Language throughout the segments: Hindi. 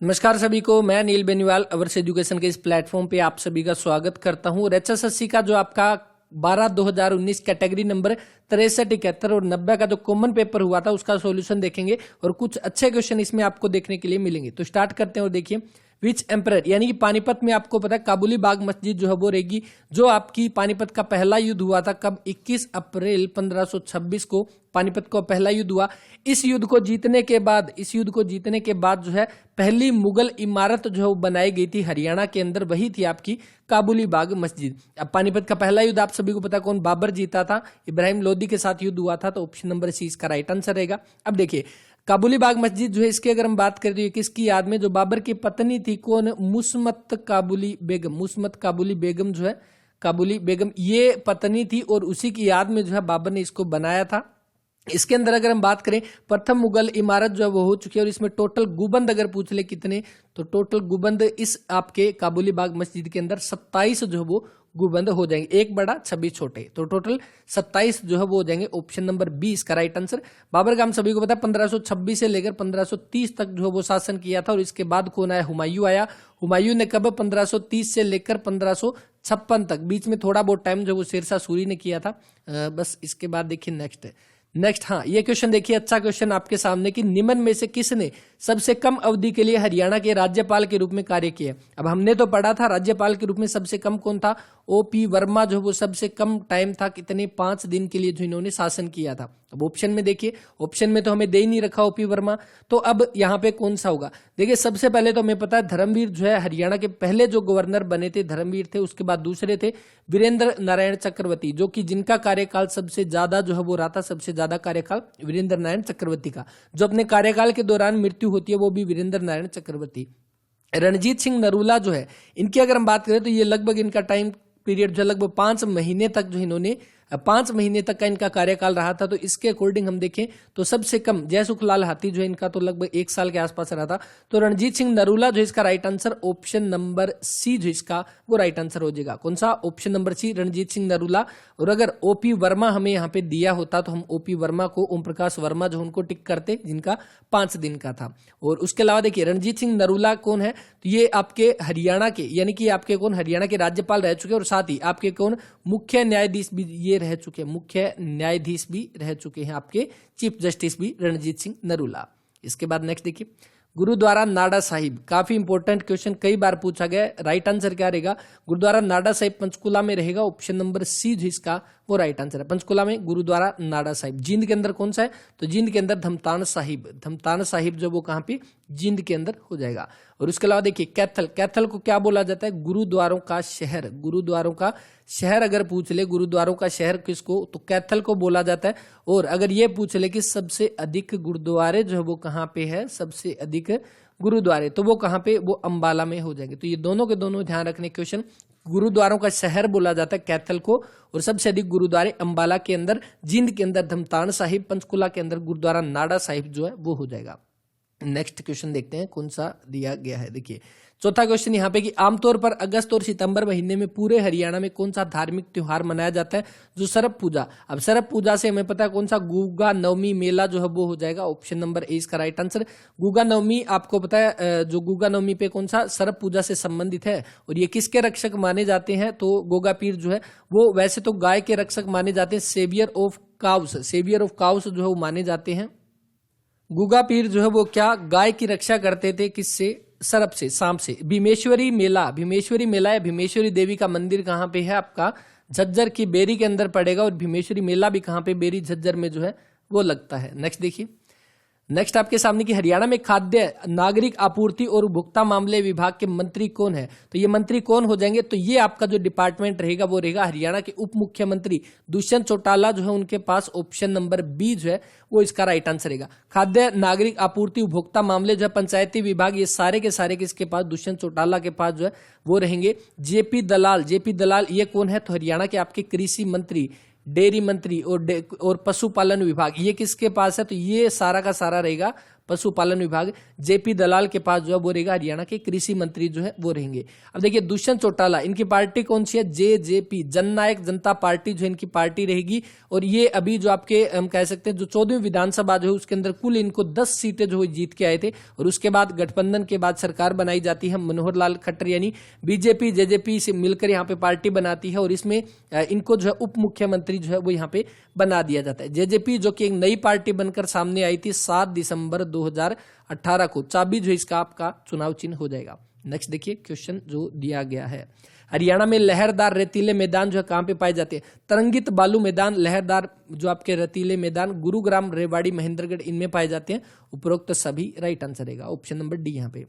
नमस्कार सभी को, मैं अनिल बेनीवाल अवर्स एजुकेशन के इस प्लेटफॉर्म पे आप सभी का स्वागत करता हूं। और एचएसएससी का जो आपका 12/2019 कैटेगरी नंबर 63, 71 और 90 का जो कॉमन पेपर हुआ था उसका सॉल्यूशन देखेंगे और कुछ अच्छे क्वेश्चन इसमें आपको देखने के लिए मिलेंगे। तो स्टार्ट करते हैं और देखिए, विच एम्परर यानी कि पानीपत में आपको पता है काबुली बाग मस्जिद जो है वो रहेगी। जो आपकी पानीपत का पहला युद्ध हुआ था कब, 21 अप्रैल 1526 को पानीपत का पहला युद्ध हुआ। इस युद्ध को जीतने के बाद जो है पहली मुगल इमारत जो है वो बनाई गई थी हरियाणा के अंदर, वही थी आपकी काबुली बाग मस्जिद। अब पानीपत का पहला युद्ध आप सभी को पता कौन, बाबर जीता था, इब्राहिम लोदी के साथ युद्ध हुआ था। तो ऑप्शन नंबर सी इसका राइट आंसर रहेगा। अब देखिए, काबुली बाग मस्जिद जो है इसकी अगर हम बात करें तो ये किसकी याद में, जो बाबर की पत्नी थी कौन, मुस्मत काबुली बेगम जो है, काबुली बेगम ये पत्नी थी और उसी की याद में जो है बाबर ने इसको बनाया था। इसके अंदर अगर हम बात करें प्रथम मुगल इमारत जो है वो हो चुकी है और इसमें टोटल गुबंद अगर पूछ ले कितने, तो टोटल गुबंद इस आपके काबुली बाग मस्जिद के अंदर 27 जो है वो गुबंद हो जाएंगे, 1 बड़ा 26 छोटे, तो टोटल 27 जो है वो हो जाएंगे। ऑप्शन नंबर 20 का राइट आंसर। बाबर का हम सभी को पता है 1526 से लेकर 1530 तक जो है वो शासन किया था। और इसके बाद कौन आया, हुमायूं आया। हुमायूं ने कब, 1530 से लेकर 1556 तक, बीच में थोड़ा बहुत टाइम जो वो शेरशाह सूरी ने किया था। बस इसके बाद देखिए नेक्स्ट हाँ, ये क्वेश्चन देखिए, अच्छा क्वेश्चन आपके सामने कि निम्न में से किसने सबसे कम अवधि के लिए हरियाणा के राज्यपाल के रूप में कार्य किया। अब हमने तो पढ़ा था राज्यपाल के रूप में सबसे कम कौन था, ओपी वर्मा जो वो सबसे कम टाइम था, कितने, 5 दिन के लिए जो इन्होंने शासन किया था। अब ऑप्शन में देखिए, ऑप्शन में तो हमें दे ही नहीं रखा ओपी वर्मा, तो अब यहाँ पे कौन सा होगा। देखिए सबसे पहले तो हमें पता है धर्मवीर जो है हरियाणा के पहले जो गवर्नर बने थे धर्मवीर थे। उसके बाद दूसरे थे वीरेंद्र नारायण चक्रवर्ती, जो कि जिनका कार्यकाल सबसे ज्यादा जो है वो रहा था, सबसे ज्यादा कार्यकाल वीरेंद्र नारायण चक्रवर्ती का। जो अपने कार्यकाल के दौरान मृत्यु होती है वो भी वीरेंद्र नारायण चक्रवर्ती। रणजीत सिंह नरूला जो है, इनकी अगर हम बात करें तो ये लगभग इनका टाइम पीरियड जो लगभग 5 महीने तक जो इन्होंने 5 महीने तक का इनका कार्यकाल रहा था। तो इसके अकॉर्डिंग हम देखें तो सबसे कम जयसुखलाल हाथी जो है इनका तो लगभग 1 साल के आसपास रहा था। तो रणजीत सिंह नरूला जो इसका right answer, option number C जो इसका वो राइट आंसर हो जाएगा। कौन सा, option number C Ranjit Singh Narula. और अगर ओपी वर्मा हमें यहाँ पे दिया होता तो हम ओपी वर्मा को, ओम प्रकाश वर्मा जो उनको टिक करते, जिनका 5 दिन का था। और उसके अलावा देखिए रणजीत सिंह नरूला कौन है, तो ये आपके हरियाणा के यानी कि आपके कौन, हरियाणा के राज्यपाल रह चुके और साथ ही आपके कौन, मुख्य न्यायाधीश भी ये रह चुके हैं, मुख्य न्यायाधीश भी रह चुके हैं, आपके चीफ जस्टिस भी रणजीत सिंह नरूला। इसके बाद नेक्स्ट देखिए, गुरुद्वारा नाडा साहिब, काफी इंपॉर्टेंट क्वेश्चन, कई बार पूछा गया। राइट आंसर क्या रहेगा, गुरुद्वारा नाडा साहिब पंचकुला में रहेगा। ऑप्शन नंबर सी जो इसका वो राइट आंसर है, पंचकुला में गुरुद्वारा नाडा साहिब। जींद के अंदर कौन सा है, तो जींद के अंदर धमतान साहिब जो वो कहाँ पे, जींद के अंदर हो जाएगा। और उसके अलावा देखिए कैथल को क्या बोला जाता है, गुरुद्वारों का शहर अगर पूछ ले गुरुद्वारों का शहर किसको, तो कैथल को बोला जाता है। और अगर ये पूछ ले कि सबसे अधिक गुरुद्वारे जो है वो कहाँ पे है, सबसे अधिक गुरुद्वारे, तो वो कहाँ पे, वो अंबाला में हो जाएंगे। तो ये दोनों के दोनों ध्यान रखने क्वेश्चन, गुरुद्वारों का शहर बोला जाता है कैथल को, और सबसे अधिक गुरुद्वारे अंबाला के अंदर, जींद के अंदर धमतान साहिब, पंचकुला के अंदर गुरुद्वारा नाडा साहिब जो है वो हो जाएगा। नेक्स्ट क्वेश्चन देखते हैं कौन सा दिया गया है। देखिए चौथा क्वेश्चन यहाँ पे कि आमतौर पर अगस्त और सितंबर महीने में पूरे हरियाणा में कौन सा धार्मिक त्योहार मनाया जाता है, जो सरप पूजा। अब सरप पूजा से हमें पता है कौन सा, गुगा नवमी मेला जो है वो हो जाएगा। ऑप्शन नंबर ए इसका राइट आंसर। गुगा नवमी आपको पता है, जो गुगा नवमी पे कौन सा, सरप पूजा से संबंधित है। और ये किसके रक्षक माने जाते हैं, तो गोगा पीर जो है वो वैसे तो गाय के रक्षक माने जाते हैं, सेवियर ऑफ काउस जो है वो माने जाते हैं। गुगा पीर जो है वो क्या, गाय की रक्षा करते थे, किससे, सरप से, सांप से। भीमेश्वरी मेला या भीमेश्वरी देवी का मंदिर कहाँ पे है, आपका झज्जर की बेरी के अंदर पड़ेगा। और भीमेश्वरी मेला भी कहाँ पे, बेरी झज्जर में जो है वो लगता है। नेक्स्ट देखिए, नेक्स्ट आपके सामने कि हरियाणा में खाद्य नागरिक आपूर्ति और उपभोक्ता मामले विभाग के मंत्री कौन है, तो ये मंत्री कौन हो जाएंगे, तो ये आपका जो डिपार्टमेंट रहेगा वो रहेगा हरियाणा के उप मुख्यमंत्री दुष्यंत चौटाला जो है उनके पास। ऑप्शन नंबर बी जो है वो इसका राइट आंसर रहेगा। खाद्य नागरिक आपूर्ति उपभोक्ता मामले जो है पंचायती विभाग, ये सारे के सारे किसके पास, दुष्यंत चौटाला के पास जो है वो रहेंगे। जेपी दलाल ये कौन है, तो हरियाणा के आपके कृषि मंत्री, डेयरी मंत्री और पशुपालन विभाग, ये किसके पास है, तो ये सारा का सारा रहेगा पशुपालन विभाग जेपी दलाल के पास जो है वो रहेगा, हरियाणा के कृषि मंत्री जो है वो रहेंगे। अब देखिए दुष्यंत चौटाला, इनकी पार्टी कौन सी है, जेजेपी, जननायक जनता पार्टी जो इनकी पार्टी रहेगी। और ये अभी जो आपके हम कह सकते हैं जो 14वीं विधानसभा जो है उसके अंदर कुल इनको 10 सीटें जो जीत के आए थे। और उसके बाद गठबंधन के बाद सरकार बनाई जाती है, मनोहर लाल खट्टर यानी बीजेपी जेजेपी से मिलकर यहाँ पे पार्टी बनाती है और इसमें इनको जो है उप मुख्यमंत्री जो है वो यहाँ पे बना दिया जाता है। जेजेपी जो कि एक नई पार्टी बनकर सामने आई थी 7 दिसंबर 2018 को, चाबी जो इसका आपका चुनाव चिन्ह हो जाएगा। नेक्स्ट देखिए क्वेश्चन जो दिया गया है, हरियाणा में लहरदार रेतीले मैदान जो है कहां पे पाए जाते हैं, तरंगित बालू मैदान, लहरदार जो आपके रेतीले मैदान गुरुग्राम, रेवाड़ी, महेंद्रगढ़ इनमें पाए जाते हैं। उपरोक्त सभी राइट आंसर रहेगा, ऑप्शन नंबर डी यहाँ पे।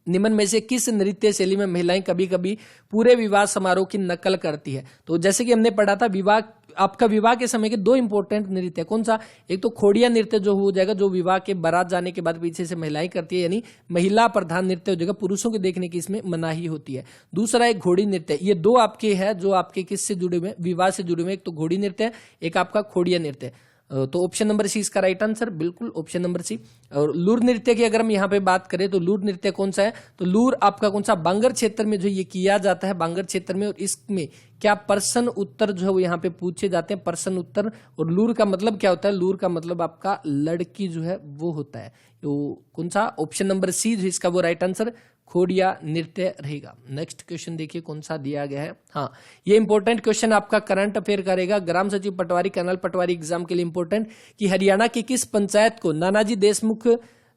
निम्न में से किस नृत्य शैली में महिलाएं कभी कभी पूरे विवाह समारोह की नकल करती है? तो जैसे कि हमने पढ़ा था, विवाह आपका विवाह के समय के 2 इंपॉर्टेंट नृत्य कौन सा, एक तो खोड़िया नृत्य जो हो जाएगा जो विवाह के बारात जाने के बाद पीछे से महिलाएं करती है, यानी महिला प्रधान नृत्य हो जाएगा, पुरुषों के देखने की इसमें मनाही होती है। दूसरा एक घोड़ी नृत्य, ये 2 आपके है जो आपके किससे जुड़े हुए, विवाह से जुड़े हुए, एक तो घोड़ी नृत्य, एक आपका खोड़िया नृत्य। तो ऑप्शन नंबर सी इसका राइट आंसर, बिल्कुल ऑप्शन नंबर सी। और लूर नृत्य की अगर हम यहाँ पे बात करें तो लूर नृत्य कौन सा है, तो लूर आपका कौन सा, बांगर क्षेत्र में जो ये किया जाता है, बांगर क्षेत्र में। और इसमें क्या प्रश्न उत्तर जो है वो यहाँ पे पूछे जाते हैं, प्रश्न उत्तर। और लूर का मतलब क्या होता है, लूर का मतलब आपका लड़की जो है वो होता है। तो कौन सा, ऑप्शन नंबर सी जो इसका वो राइट आंसर खोड़िया नृत्य रहेगा। नेक्स्ट क्वेश्चन देखिए कौन सा दिया गया है। हाँ, ये इंपॉर्टेंट क्वेश्चन आपका करंट अफेयर करेगा, ग्राम सचिव पटवारी, कर्नल पटवारी एग्जाम के लिए इंपॉर्टेंट, कि हरियाणा की किस पंचायत को नानाजी देशमुख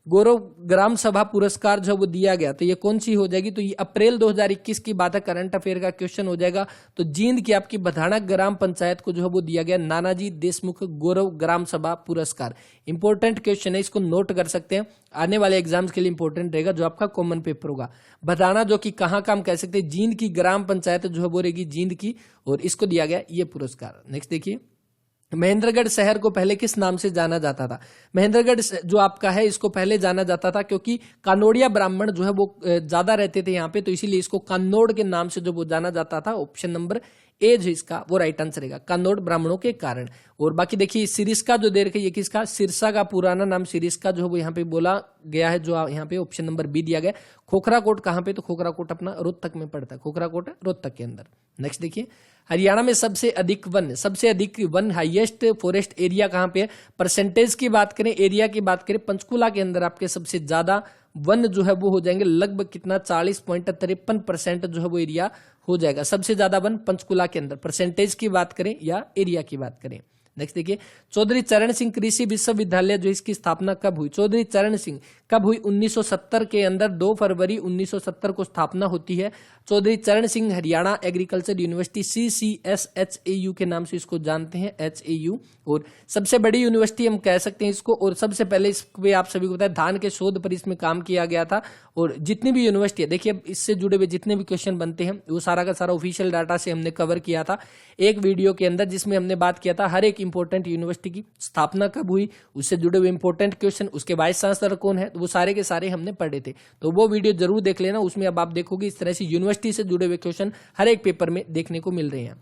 गौरव ग्राम सभा पुरस्कार जो वो दिया गया, तो ये कौन सी हो जाएगी, तो ये अप्रैल 2021 की बात है, करंट अफेयर का क्वेश्चन हो जाएगा। तो जींद की आपकी बधाना ग्राम पंचायत को जो है वो दिया गया नानाजी देशमुख गौरव ग्राम सभा पुरस्कार। इंपॉर्टेंट क्वेश्चन है, इसको नोट कर सकते हैं, आने वाले एग्जाम्स के लिए इंपॉर्टेंट रहेगा, जो आपका कॉमन पेपर होगा। बधाना जो कि कहाँ का हम कह सकते हैं, जींद की ग्राम पंचायत जो है वो रहेगी जींद की, और इसको दिया गया ये पुरस्कार। नेक्स्ट देखिए, महेंद्रगढ़ शहर को पहले किस नाम से जाना जाता था? महेंद्रगढ़ जो आपका है इसको पहले जाना जाता था क्योंकि कानोड़िया ब्राह्मण जो है वो ज्यादा रहते थे यहाँ पे, तो इसीलिए इसको कान्नौड़ के नाम से जो वो जाना जाता था। ऑप्शन नंबर ए जो इसका वो राइट आंसर रहेगा, कान्नौड़ ब्राह्मणों के कारण। और बाकी देखिए सिरिस्का जो दे रखे, ये किसका, सिरसा का पुराना नाम सिरिस्का जो है वो यहाँ पे बोला गया है, जो यहाँ पे ऑप्शन नंबर बी दिया गया। खोखराकोट कहाँ पे, तो खोखराकोट अपना रोहतक में पड़ता है, खोखराकोट रोहतक के अंदर। नेक्स्ट देखिए, हरियाणा में सबसे अधिक वन हाईएस्ट फॉरेस्ट एरिया कहाँ पे है? परसेंटेज की बात करें, एरिया की बात करें, पंचकुला के अंदर आपके सबसे ज्यादा वन जो है वो हो जाएंगे, लगभग कितना 40.53% जो है वो एरिया हो जाएगा। सबसे ज्यादा वन पंचकुला के अंदर, परसेंटेज की बात करें या एरिया की बात करें। नेक्स्ट देखिए, चौधरी चरण सिंह कृषि विश्वविद्यालय जो इसकी स्थापना कब हुई? चौधरी चरण सिंह कब हुई? 1970 के अंदर 2 फरवरी 1970 को स्थापना होती है। चौधरी चरण Singh Haryana agriculture university CCSHAU के नाम से इसको जानते हैं, HAU। और सबसे बड़ी यूनिवर्सिटी हम कह सकते हैं इसको। और सबसे पहले इस पे आप सभी को पता है धान के शोध पर इसमें काम किया गया था। और जितनी भी यूनिवर्सिटी है, देखिए इससे जुड़े हुए जितने भी क्वेश्चन बनते हैं वो सारा का सारा ऑफिशियल डाटा से हमने कवर किया था एक वीडियो के अंदर, जिसमें हमने बात किया था हर एक इंपॉर्टेंट यूनिवर्सिटी की स्थापना कब हुई, उससे जुड़े हुए इंपॉर्टेंट क्वेश्चन, उसके वाइस चांसलर कौन है, वो सारे के सारे हमने पढ़े थे। तो वो वीडियो जरूर देख लेना, उसमें अब आप देखोगे इस तरह से यूनिवर्सिटी से जुड़े हुए क्वेश्चन हर एक पेपर में देखने को मिल रहे हैं।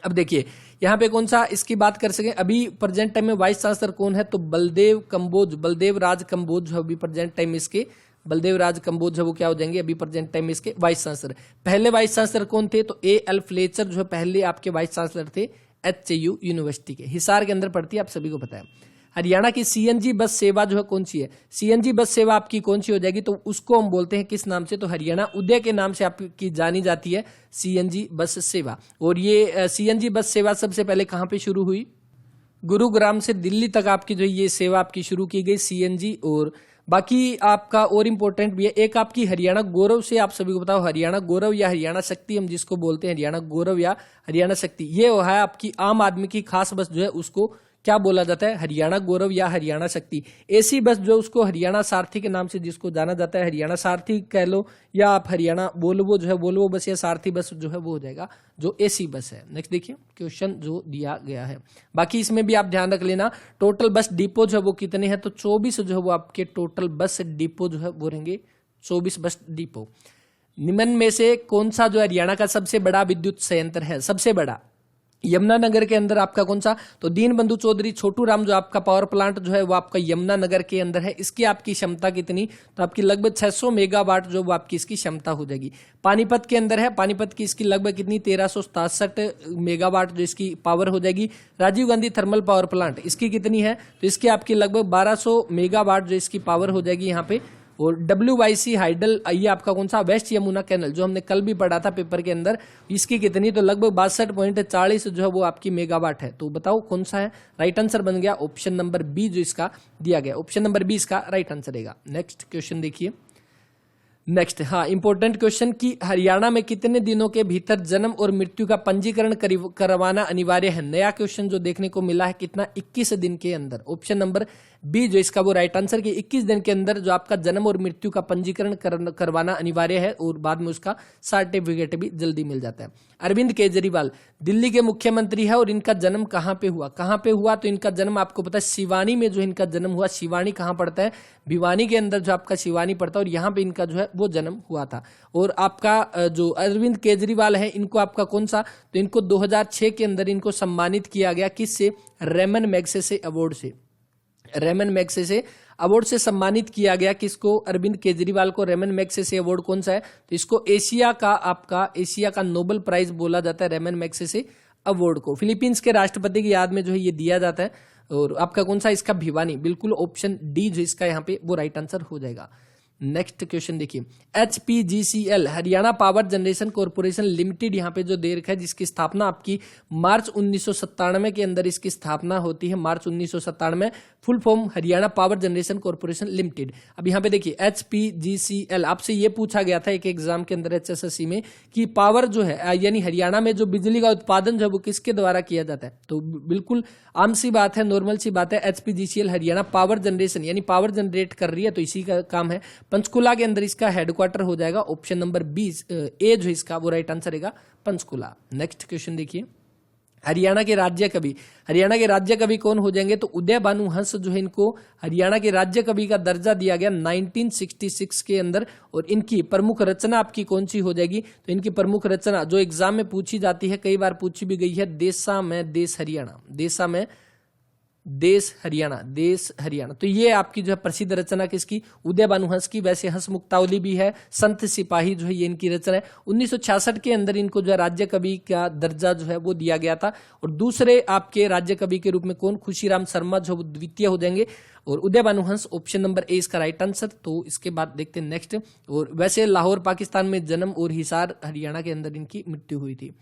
अब देखिए यहाँ पे कौन सा इसकी बात कर सके, अभी प्रेजेंट टाइम में वाइस चांसलर कौन है, तो बलदेव राज कंबोज जो अभी प्रेजेंट टाइम इसके, बलदेव राज कंबोज जो वो क्या हो जाएंगे अभी प्रेजेंट टाइम में इसके वाइस चांसलर। पहले वाइस चांसलर कौन थे, तो AL फ्लेचर जो है पहले आपके वाइस चांसलर थे HAU यूनिवर्सिटी के, हिसार के अंदर पड़ती है, आप सभी को पता है। हरियाणा की CNG बस सेवा जो है कौन सी है? CNG बस सेवा आपकी कौन सी हो जाएगी, तो उसको हम बोलते हैं किस नाम से, तो हरियाणा उदय के नाम से आपकी जानी जाती है CNG बस सेवा। और ये CNG बस सेवा सबसे पहले कहां पे शुरू हुई? गुरुग्राम से दिल्ली तक आपकी जो ये सेवा आपकी शुरू की गई CNG। और बाकी आपका और इम्पोर्टेंट भी है एक आपकी हरियाणा गौरव से, आप सभी को बताओ हरियाणा गौरव या हरियाणा शक्ति हम जिसको बोलते हैं, हरियाणा गौरव या हरियाणा शक्ति, ये है आपकी आम आदमी की खास बस जो है उसको क्या बोला जाता है, हरियाणा गौरव या हरियाणा शक्ति। AC बस जो उसको हरियाणा सारथी के नाम से जिसको जाना जाता है, हरियाणा सारथी कह लो या आप हरियाणा वोल्वो जो है वोल्वो बस या सारथी बस जो है वो हो जाएगा जो AC बस है। नेक्स्ट देखिए क्वेश्चन जो दिया गया है, बाकी इसमें भी आप ध्यान रख लेना टोटल बस डिपो जो है वो कितने हैं, तो 24 जो है वो आपके टोटल बस डिपो जो है वो रहेंगे 24 बस डिपो। निम्न में से कौन सा जो हरियाणा का सबसे बड़ा विद्युत संयंत्र है, सबसे बड़ा यमुनानगर के अंदर आपका कौन सा, तो दीनबंधु चौधरी छोटू राम जो आपका पावर प्लांट जो है वो आपका यमुनानगर के अंदर है। इसकी आपकी क्षमता कितनी, तो आपकी लगभग 600 मेगावाट जो वो आपकी इसकी क्षमता हो जाएगी। पानीपत के अंदर है, पानीपत की इसकी लगभग कितनी 1367 मेगावाट जो इसकी पावर हो जाएगी। Rajiv Gandhi thermal power plant इसकी कितनी है, तो इसकी आपकी लगभग 1200 मेगावाट जो इसकी पावर हो जाएगी यहाँ पे। और WYC हाइडल, ये आपका कौन सा, वेस्ट यमुना कैनल जो हमने कल भी पढ़ा था पेपर के अंदर, इसकी कितनी, तो लगभग 62.40 जो है वो आपकी मेगावाट है। तो बताओ कौन सा है, राइट आंसर बन गया ऑप्शन नंबर बी जो इसका दिया गया, ऑप्शन नंबर बी इसका राइट आंसर रहेगा। नेक्स्ट क्वेश्चन देखिए, नेक्स्ट हाँ इंपॉर्टेंट क्वेश्चन की हरियाणा में कितने दिनों के भीतर जन्म और मृत्यु का पंजीकरण करवाना अनिवार्य है। नया क्वेश्चन जो देखने को मिला है कितना, 21 दिन के अंदर। ऑप्शन नंबर बी जो इसका वो राइट आंसर की 21 दिन के अंदर जो आपका जन्म और मृत्यु का पंजीकरण करवाना अनिवार्य है और बाद में उसका सर्टिफिकेट भी जल्दी मिल जाता है। अरविंद केजरीवाल दिल्ली के मुख्यमंत्री है और इनका जन्म कहाँ पे हुआ, कहाँ पे हुआ, तो इनका जन्म आपको पता है शिवानी में जो इनका जन्म हुआ। शिवानी कहाँ पड़ता है, भिवानी के अंदर जो आपका शिवानी पड़ता है और यहाँ पे इनका जो है वो जन्म हुआ था। और आपका जो अरविंद केजरीवाल है इनको आपका कौन सा, तो इनको 2006 के अंदर इनको सम्मानित किया गया, किससे, रेमन मैग्सेसे अवार्ड से। रेमन मैग्सेसे अवार्ड से सम्मानित किया गया किसको, अरविंद केजरीवाल को। रेमन मैग्सेसे अवार्ड कौन सा है, तो इसको एशिया का नोबेल प्राइज बोला जाता है, रेमन मैग्सेसे अवार्ड को। फिलीपींस के राष्ट्रपति की याद में जो है ये दिया जाता है। और आपका कौन सा, इसका भिवानी, बिल्कुल ऑप्शन डी जो इसका यहाँ पे वो राइट आंसर हो जाएगा। नेक्स्ट क्वेश्चन देखिए, HPGCL Haryana power generation corporation limited यहाँ पे जो दे रखा है, जिसकी स्थापना आपकी मार्च 1997 के अंदर इसकी स्थापना होती है, मार्च 1997। Full form Haryana power generation corporation limited. अब यहाँ पे देखिए HPGCL, आपसे ये पूछा गया था एक एग्जाम के अंदर HSSC में कि पावर जो है यानी हरियाणा में जो बिजली का उत्पादन जो है वो किसके द्वारा किया जाता है, तो बिल्कुल आम सी बात है, नॉर्मल सी बात है, HPGCL हरियाणा पावर जनरेशन यानी पावर जनरेट कर रही है, तो इसी का काम है। पंचकुला के अंदर इसका हेडक्वार्टर हो जाएगा, ऑप्शन नंबर बी ए जो इसका वो राइट आंसर रहेगा, पंचकुला। नेक्स्ट क्वेश्चन देखिए, हरियाणा के राज्य कवि कौन हो जाएंगे, तो उदय भानु हंस जो है इनको हरियाणा के राज्य कवि का दर्जा दिया गया 1966 के अंदर। और इनकी प्रमुख रचना आपकी कौन सी हो जाएगी, तो इनकी प्रमुख रचना जो एग्जाम में पूछी जाती है, कई बार पूछी भी गई है, देशा में देश हरियाणा, देशा में देश हरियाणा। तो ये आपकी जो है प्रसिद्ध रचना किसकी, उदय भानु हंस की। वैसे हंस मुक्तावली भी है, संत सिपाही जो है ये इनकी रचना है। 1966 के अंदर इनको जो है राज्य कवि का दर्जा जो है वो दिया गया था। और दूसरे आपके राज्य कवि के रूप में कौन, खुशीराम शर्मा जो द्वितीय हो जाएंगे, और उदय भानु हंस ऑप्शन नंबर ए इसका राइट आंसर। तो इसके बाद देखते हैं नेक्स्ट। और वैसे लाहौर पाकिस्तान में जन्म और हिसार हरियाणा के अंदर इनकी मृत्यु हुई थी।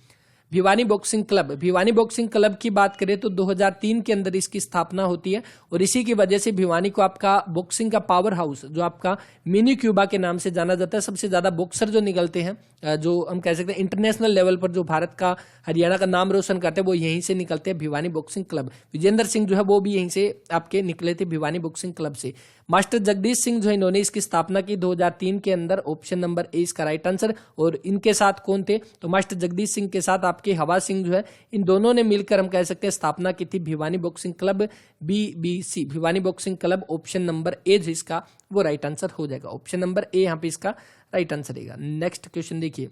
भिवानी बॉक्सिंग क्लब की बात करें तो 2003 के अंदर इसकी स्थापना होती है। और इसी की वजह से भिवानी को आपका बॉक्सिंग का पावर हाउस जो आपका मिनी क्यूबा के नाम से जाना जाता है। सबसे ज्यादा बॉक्सर जो निकलते हैं, जो हम कह सकते हैं इंटरनेशनल लेवल पर जो भारत का हरियाणा का नाम रोशन करते हैं, वो यहीं से निकलते हैं, भिवानी बॉक्सिंग क्लब। विजेंद्र सिंह जो है वो भी यहीं से आपके निकले थे, भिवानी बॉक्सिंग क्लब से। मास्टर जगदीश सिंह जो है इन्होंने इसकी स्थापना की 2003 के अंदर, ऑप्शन नंबर ए इसका राइट आंसर। और इनके साथ कौन थे, तो मास्टर जगदीश सिंह के साथ आपके हवा सिंह जो है, इन दोनों ने मिलकर हम कह सकते हैं स्थापना की थी Bhiwani boxing club, BBC Bhiwani boxing club. Option number ए जो इसका वो राइट आंसर हो जाएगा, ऑप्शन नंबर ए यहाँ पे इसका राइट आंसर रहेगा। नेक्स्ट क्वेश्चन देखिए,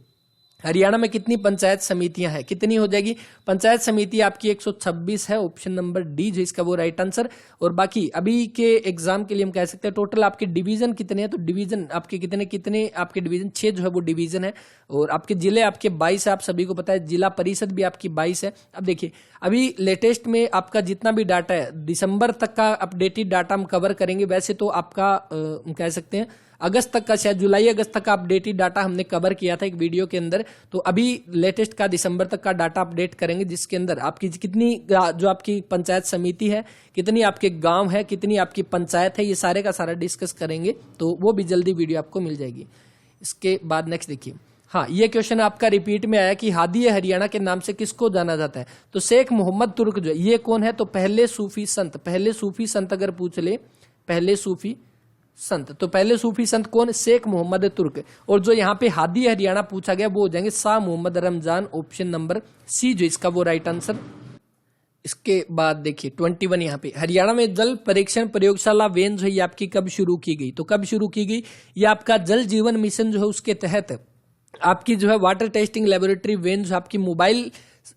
हरियाणा में कितनी पंचायत समितियां हैं, कितनी हो जाएगी, पंचायत समिति आपकी 126 है, ऑप्शन नंबर डी जो इसका वो राइट आंसर। और बाकी अभी के एग्जाम के लिए हम कह सकते हैं टोटल आपके डिवीजन कितने हैं, तो डिवीजन आपके कितने आपके डिवीजन 6 जो है वो डिवीजन है। और आपके जिले आपके 22 है, आप सभी को पता है, जिला परिषद भी आपकी 22 है। अब देखिए अभी लेटेस्ट में आपका जितना भी डाटा है दिसंबर तक का अपडेटेड डाटा हम कवर करेंगे। वैसे तो आपका कह सकते हैं अगस्त तक का, शायद जुलाई अगस्त तक का अपडेटेड डाटा हमने कवर किया था एक वीडियो के अंदर। तो अभी लेटेस्ट का दिसंबर तक का डाटा अपडेट करेंगे, जिसके अंदर आपकी कितनी जो आपकी पंचायत समिति है, कितनी आपके गांव है, कितनी आपकी पंचायत है, ये सारे का सारा डिस्कस करेंगे। तो वो भी जल्दी वीडियो आपको मिल जाएगी। इसके बाद नेक्स्ट देखिए, हाँ ये क्वेश्चन आपका रिपीट में आया कि हादी हरियाणा के नाम से किसको जाना जाता है, तो शेख मोहम्मद तुर्क जो ये कौन है, तो पहले सूफी संत अगर पूछ ले, पहले सूफी संत कौन, शेख मोहम्मद तुर्क। और जो यहाँ पे हादी हरियाणा पूछा गया वो हो जाएंगे Shah Mohammad Ramzan, option number C जो इसका वो राइट आंसर। इसके बाद देखिए 21 यहाँ पे, हरियाणा में जल परीक्षण प्रयोगशाला वेन जो है आपकी कब शुरू की गई, तो कब शुरू की गई, ये आपका जल जीवन मिशन जो है उसके तहत आपकी जो है वाटर टेस्टिंग लेबोरेटरी वेन जो आपकी मोबाइल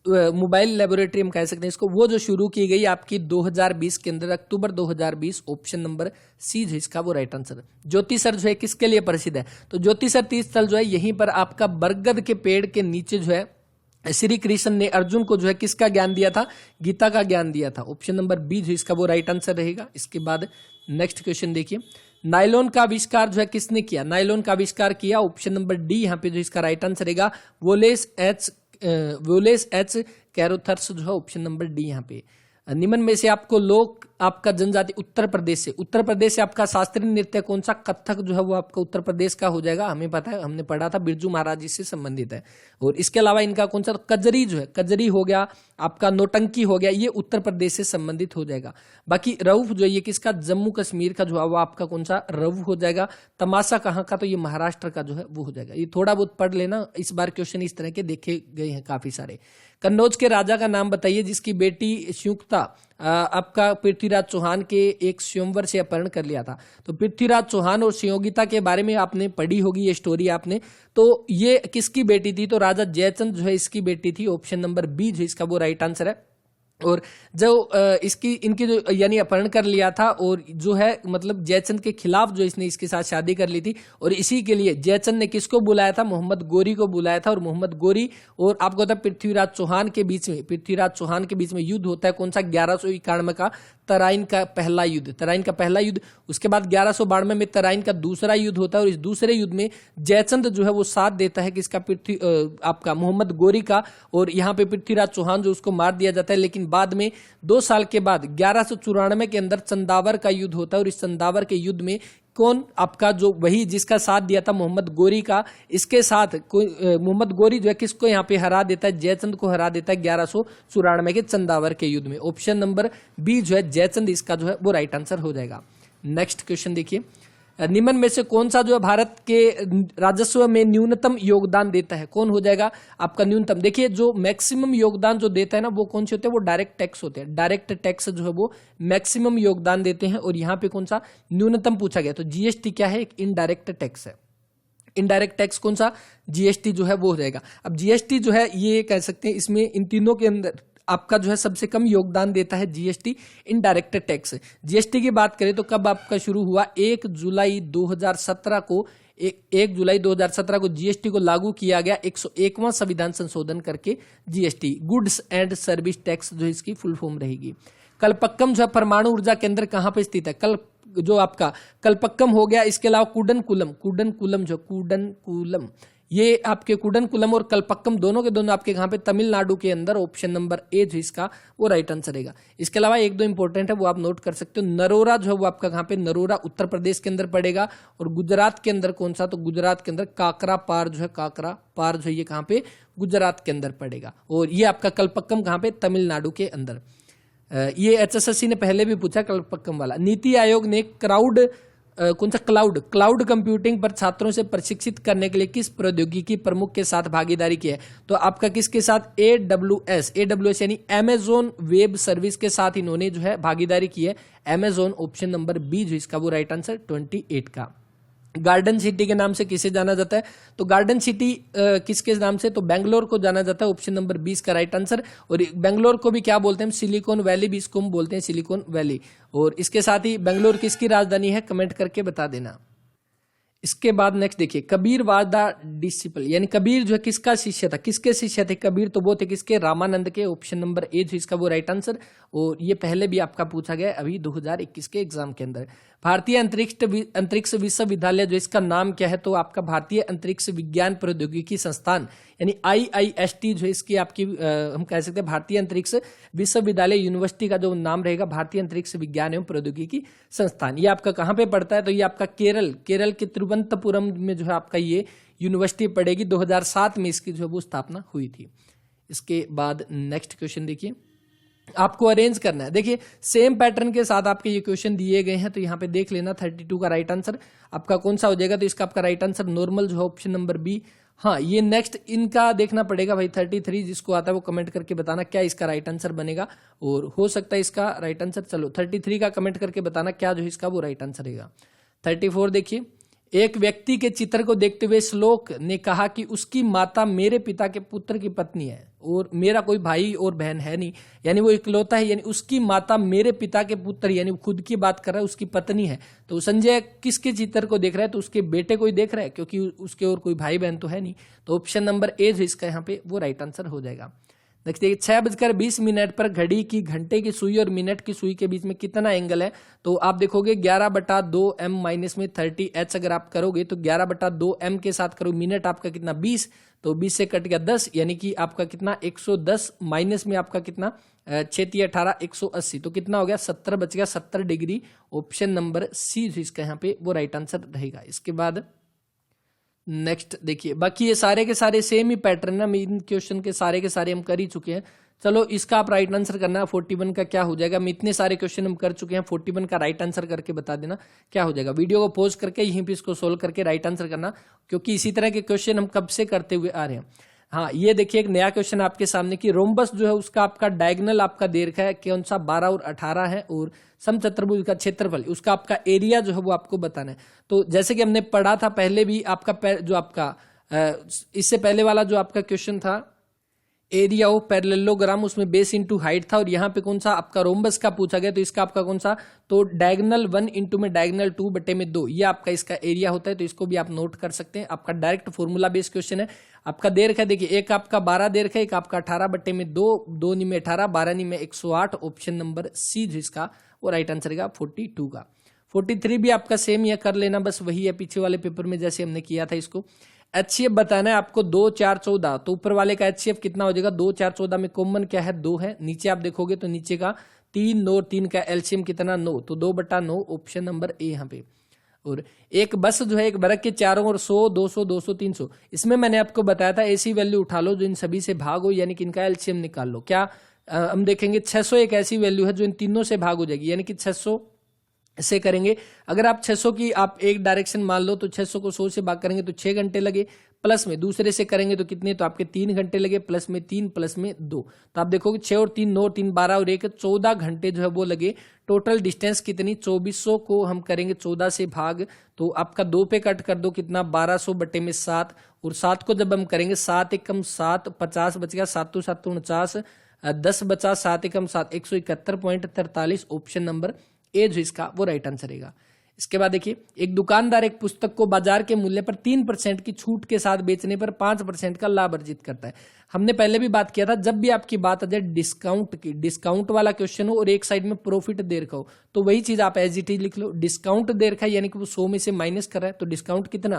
मोबाइल लेबोरेटरी हम कह सकते हैं इसको, वो जो शुरू की गई आपकी 2020 के अंदर, अक्टूबर 2020, ऑप्शन नंबर सी जो इसका वो राइट आंसर। ज्योतिसर जो है किसके लिए प्रसिद्ध है, तो ज्योतिसर तीर्थ स्थल जो है यहीं पर आपका बरगद के पेड़ के नीचे जो है श्री कृष्ण ने अर्जुन को जो है किसका ज्ञान दिया था, गीता का ज्ञान दिया था। ऑप्शन नंबर बी जो इसका वो राइट आंसर रहेगा। इसके बाद नेक्स्ट क्वेश्चन देखिए, नायलॉन का आविष्कार जो है किसने किया, नायलॉन का आविष्कार किया, ऑप्शन नंबर डी यहाँ पे जो इसका राइट आंसर रहेगा वोलेस एच कैरोथर्स जो है ऑप्शन नंबर डी यहाँ पे। निम्न में से आपको लोक आपका जनजाति उत्तर प्रदेश से आपका शास्त्रीय नृत्य कौन सा, कथक जो है वो आपका उत्तर प्रदेश का हो जाएगा, हमें पता है, हमने पढ़ा था, बिरजू महाराज जी से संबंधित है। और इसके अलावा इनका कौन सा, कजरी जो है, कजरी हो गया आपका, नौटंकी हो गया, ये उत्तर प्रदेश से संबंधित हो जाएगा। बाकी रऊफ जो है ये किसका, जम्मू कश्मीर का जो है वो आपका कौन सा रऊफ हो जाएगा। तमाशा कहाँ का, तो ये महाराष्ट्र का जो है वो हो जाएगा। ये थोड़ा बहुत पढ़ लेना, इस बार क्वेश्चन इस तरह के देखे गए हैं काफी सारे। कन्नौज के राजा का नाम बताइए जिसकी बेटी संयुक्ता आपका पृथ्वीराज चौहान के एक स्वयंवर से अपहरण कर लिया था। तो पृथ्वीराज चौहान और संयोगिता के बारे में आपने पढ़ी होगी ये स्टोरी आपने, तो ये किसकी बेटी थी, तो राजा जयचंद जो है इसकी बेटी थी। ऑप्शन नंबर बी जो इसका वो राइट आंसर है। और जो इनकी जो यानी अपहरण कर लिया था, और जो है मतलब जयचंद के खिलाफ जो इसने इसके साथ शादी कर ली थी, और इसी के लिए जयचंद ने किसको बुलाया था, मोहम्मद गोरी को बुलाया था। और मोहम्मद गोरी और आपको पता है पृथ्वीराज चौहान के बीच में युद्ध होता है कौन सा, 1191 का तराइन का पहला युद्ध। उसके बाद 1192 में तराइन का दूसरा युद्ध होता है, और इस दूसरे युद्ध में जयचंद जो है वो साथ देता है किसका, आपका मोहम्मद गोरी का, और यहाँ पे पृथ्वीराज चौहान जो उसको मार दिया जाता है। लेकिन बाद में 2 साल के बाद 1194 के अंदर चंदावर का युद्ध होता है, और इस चंदावर के युद्ध में कौन आपका जो वही जिसका साथ दिया था मोहम्मद गोरी का, इसके साथ मोहम्मद गोरी जो है किसको यहाँ पे हरा देता है, जयचंद को हरा देता है 1194 के चंदावर के युद्ध में। ऑप्शन नंबर बी जो है जयचंद इसका जो है वो राइट आंसर हो जाएगा। नेक्स्ट क्वेश्चन देखिए, निम्न में से कौन सा जो है भारत के राजस्व में न्यूनतम योगदान देता है, कौन हो जाएगा आपका न्यूनतम। देखिए जो मैक्सिमम योगदान जो देता है ना वो कौन से होते हैं, वो डायरेक्ट टैक्स होते हैं। डायरेक्ट टैक्स जो है वो मैक्सिमम योगदान देते हैं, और यहाँ पे कौन सा न्यूनतम पूछा गया, तो जीएसटी क्या है, एक इनडायरेक्ट टैक्स है। इनडायरेक्ट टैक्स कौन सा, जीएसटी जो है वो हो जाएगा। अब जीएसटी जो है ये कह सकते हैं इसमें इन तीनों के अंदर आपका जो है सबसे कम योगदान देता है जीएसटी, इनडायरेक्ट टैक्स। जीएसटी की बात करें तो कब आपका शुरू हुआ, 1 जुलाई 2017 को जीएसटी को लागू किया गया, 101वां संविधान संशोधन करके GST, goods and service tax जो इसकी फुल फॉर्म रहेगी। कलपक्कम जो है परमाणु ऊर्जा केंद्र कहाँ पे स्थित है, जो आपका कलपक्कम हो गया। इसके अलावा कूडनकुलम ये आपके कुडनकुलम और कलपक्कम दोनों के दोनों आपके कहाँ पे, तमिलनाडु के अंदर। ऑप्शन नंबर ए जो इसका वो राइट आंसर रहेगा। इसके अलावा 1-2 इंपॉर्टेंट है वो आप नोट कर सकते हो। नरोरा जो है वो आपका कहाँ पे, नरोरा उत्तर प्रदेश के अंदर पड़ेगा। और गुजरात के अंदर कौन सा, तो गुजरात के अंदर काकरा पार जो है ये कहाँ पे, गुजरात के अंदर पड़ेगा। और ये आपका कलपक्कम कहाँ पे, तमिलनाडु के अंदर। ये एचएसएससी ने पहले भी पूछा कलपक्कम वाला। नीति आयोग ने क्लाउड कंप्यूटिंग पर छात्रों से प्रशिक्षित करने के लिए किस प्रौद्योगिकी प्रमुख के साथ भागीदारी की है, तो आपका किसके साथ, AWS यानी अमेजोन वेब सर्विस के साथ इन्होंने जो है भागीदारी की है, अमेजोन। ऑप्शन नंबर बी जो इसका वो राइट आंसर 28 का। गार्डन सिटी के नाम से किसे जाना जाता है, तो गार्डन सिटी किसके नाम से, तो बेंगलोर को जाना जाता है। ऑप्शन नंबर 20 का राइट आंसर। और बेंगलोर को भी क्या बोलते हैं, सिलिकॉन वैली भी इसको हम बोलते हैं, सिलिकॉन वैली। और इसके साथ ही बेंगलोर किसकी राजधानी है, कमेंट करके बता देना। इसके बाद नेक्स्ट देखिए, कबीर वाज द डिसिपल, यानी कबीर जो है किसका शिष्य था, किसके शिष्य थे कबीर, तो वो थे किसके, रामानंद के। ऑप्शन नंबर ए जो इसका वो राइट आंसर। और ये पहले भी आपका पूछा गया अभी 2021 के एग्जाम के अंदर। भारतीय अंतरिक्ष विश्वविद्यालय जो इसका नाम क्या है, तो आपका भारतीय अंतरिक्ष विज्ञान प्रौद्योगिकी संस्थान यानी IIST जो इसकी आपकी हम कह सकते हैं भारतीय अंतरिक्ष विश्वविद्यालय यूनिवर्सिटी का जो नाम रहेगा, भारतीय अंतरिक्ष विज्ञान एवं प्रौद्योगिकी संस्थान। ये आपका कहाँ पे पड़ता है, तो ये आपका केरल के तिरुवनंतपुरम में जो है आपका ये यूनिवर्सिटी पड़ेगी। 2007 में इसकी जो है वो स्थापना हुई थी। इसके बाद नेक्स्ट क्वेश्चन देखिए, आपको अरेंज करना है। देखिए सेम पैटर्न के साथ आपके ये क्वेश्चन दिए गए हैं, तो यहाँ पे देख लेना 32 का राइट आंसर आपका कौन सा हो जाएगा, तो इसका आपका राइट आंसर नॉर्मल जो है ऑप्शन नंबर बी। हाँ ये नेक्स्ट इनका देखना पड़ेगा भाई, 33 जिसको आता है वो कमेंट करके बताना क्या इसका राइट आंसर बनेगा। और हो सकता है इसका राइट आंसर, चलो 33 का कमेंट करके बताना क्या जो इसका वो राइट आंसर रहेगा। 34 देखिए, एक व्यक्ति के चित्र को देखते हुए श्लोक ने कहा कि उसकी माता मेरे पिता के पुत्र की पत्नी है और मेरा कोई भाई और बहन है नहीं, यानी वो इकलौता है, यानी उसकी माता मेरे पिता के पुत्र, यानी खुद की बात कर रहा है, उसकी पत्नी है। तो संजय किसके चित्र को देख रहा है? तो उसके बेटे को ही देख रहा है, क्योंकि उसके और कोई भाई बहन तो है नहीं। तो ऑप्शन नंबर ए जो इसका यहाँ पे वो राइट आंसर हो जाएगा। नेक्स्ट देखिए, 6:20 पर घड़ी की घंटे की सुई और मिनट की सुई के बीच में कितना एंगल है? तो आप देखोगे 11/2m माइनस में 30h अगर आप करोगे तो 11/2m के साथ करो, मिनट आपका कितना 20, तो 20 से कट गया 10, यानी कि आपका कितना 110 माइनस में आपका कितना 6×18 180, तो कितना हो गया 70 बच गया 70 डिग्री। ऑप्शन नंबर सी इसका यहाँ पे वो राइट आंसर रहेगा। इसके बाद नेक्स्ट देखिए, बाकी ये सारे के सारे सेम ही पैटर्न है, इन क्वेश्चन के सारे हम कर ही चुके हैं। चलो इसका आप राइट आंसर करना, 41 का क्या हो जाएगा। हम इतने सारे क्वेश्चन हम कर चुके हैं, 41 का राइट आंसर करके बता देना क्या हो जाएगा। वीडियो को पॉज करके यहीं पे इसको सोल्व करके राइट आंसर करना, क्योंकि इसी तरह के क्वेश्चन हम कब से करते हुए आ रहे हैं। हाँ, ये देखिए एक नया क्वेश्चन आपके सामने कि रोम्बस जो है उसका आपका डायगोनल आपका दे रखा है कौन सा 12 और 18 है, और समचतुर्भुज का क्षेत्रफल उसका आपका एरिया जो है वो आपको बताना है। तो जैसे कि हमने पढ़ा था पहले भी, आपका जो आपका इससे पहले वाला जो आपका क्वेश्चन था एरिया ऑफ पैरेललोग्राम, उसमें बेस इंटू हाइट था, और यहाँ पे कौन सा आपका रोम्बस का पूछा गया, तो इसका आपका कौन सा, तो डायगोनल 1 इंटू में डायगोनल 2/2 ये आपका इसका एरिया होता है। तो इसको भी आप नोट कर सकते हैं, आपका डायरेक्ट फॉर्मूला बेस्ड क्वेश्चन है। आपका दे रखा है देखिए, एक आपका 12 दे रखा है, एक आपका 18/2, 2 नी में 18, 12 नी में 108। ऑप्शन नंबर सी जिसका वो राइट आंसर है 42 का। 43 भी आपका सेम ही कर लेना, बस वही है पीछे वाले पेपर में जैसे हमने किया था। इसको HCF बताना है आपको 2 4 14, तो ऊपर वाले का HCF कितना हो जाएगा 2 4 14 में कॉमन क्या है 2 है, नीचे आप देखोगे तो नीचे का 3 9 3 का एलसीएम कितना 9, तो 2/9 ऑप्शन नंबर ए यहाँ पे। और एक बस जो है एक बरक के चारों ओर 100 200 200 300, इसमें मैंने आपको बताया था ऐसी वैल्यू उठा लो जो इन सभी से भाग हो, यानी कि इनका एलसीएम निकाल लो। क्या हम देखेंगे 600 एक ऐसी वैल्यू है जो इन तीनों से भाग हो जाएगी, यानी कि 600 से करेंगे। अगर आप 600 की आप एक डायरेक्शन मान लो तो 600 को 100 से भाग करेंगे तो 6 घंटे लगे, प्लस में दूसरे से करेंगे तो कितने, तो आपके 3 घंटे लगे, प्लस में 3 प्लस में 2, तो आप देखोगे 6 और 3 9 3 12 और 1 14 घंटे जो है वो लगे। टोटल डिस्टेंस कितनी 2400 को हम करेंगे 14 से भाग, तो आपका 2 पे कट कर दो कितना 1200/7, और 7 को जब हम करेंगे 7 एकम 7 50 बच गया, 7 7 49, 10 बचा 7 एकम 7 171.43। ऑप्शन नंबर ए जो इसका वो राइट आंसर रहेगा। इसके बाद देखिए, एक दुकानदार एक पुस्तक को बाजार के मूल्य पर 3% की छूट के साथ बेचने पर 5% का लाभ अर्जित करता है। हमने पहले भी बात किया था, जब भी आपकी बात आ जाए डिस्काउंट की, डिस्काउंट वाला क्वेश्चन हो और एक साइड में प्रॉफिट दे रखा हो, तो वही चीज आप एज इट इज लिख लो। डिस्काउंट दे रखा है यानी कि वो 100 में से माइनस कर रहा है, तो डिस्काउंट कितना